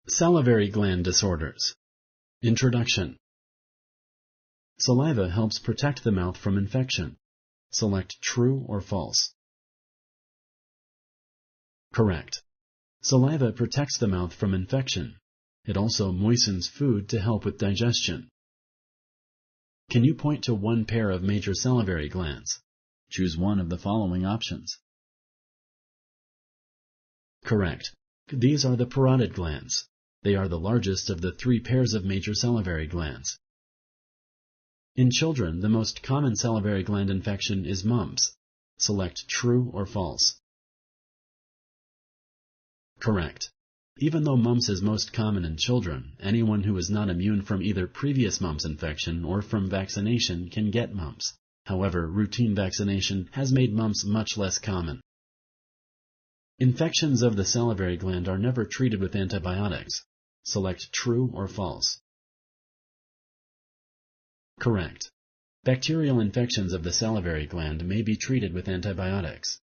Salivary Gland Disorders. Introduction. Saliva helps protect the mouth from infection. Select true or false. Correct. Saliva protects the mouth from infection. It also moistens food to help with digestion. Can you point to one pair of major salivary glands? Choose one of the following options. Correct. These are the parotid glands. They are the largest of the 3 pairs of major salivary glands. In children, the most common salivary gland infection is mumps. Select true or false. Correct. Even though mumps is most common in children, anyone who is not immune from either previous mumps infection or from vaccination can get mumps. However, routine vaccination has made mumps much less common. Infections of the salivary gland are never treated with antibiotics. Select true or false. Correct. Bacterial infections of the salivary gland may be treated with antibiotics.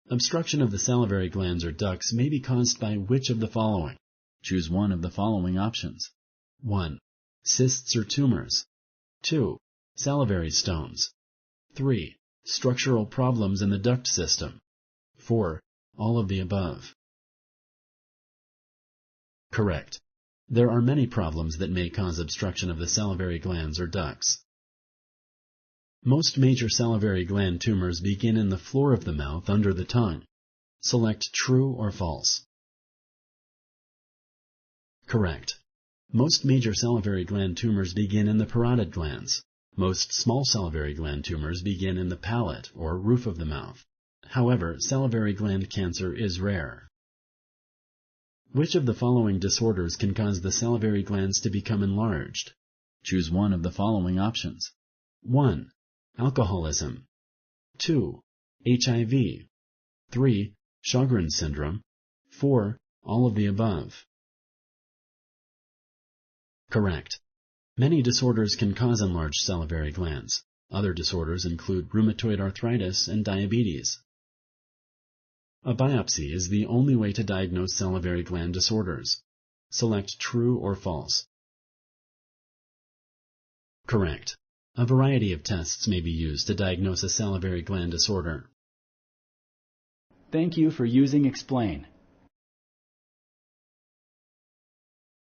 Obstruction of the salivary glands or ducts may be caused by which of the following? Choose one of the following options. 1. Cysts or tumors. 2. Salivary stones. 3. Structural problems in the duct system. 4. All of the above. Correct. There are many problems that may cause obstruction of the salivary glands or ducts. Most major salivary gland tumors begin in the floor of the mouth under the tongue. Select true or false. Correct. Most major salivary gland tumors begin in the parotid glands. Most small salivary gland tumors begin in the palate or roof of the mouth. However, salivary gland cancer is rare. Which of the following disorders can cause the salivary glands to become enlarged? Choose one of the following options. 1. Alcoholism. 2. HIV. 3. Sjogren's syndrome. 4. All of the above. Correct. Many disorders can cause enlarged salivary glands. Other disorders include rheumatoid arthritis and diabetes. A biopsy is the only way to diagnose salivary gland disorders. Select true or false. Correct. A variety of tests may be used to diagnose a salivary gland disorder. Thank you for using Explain.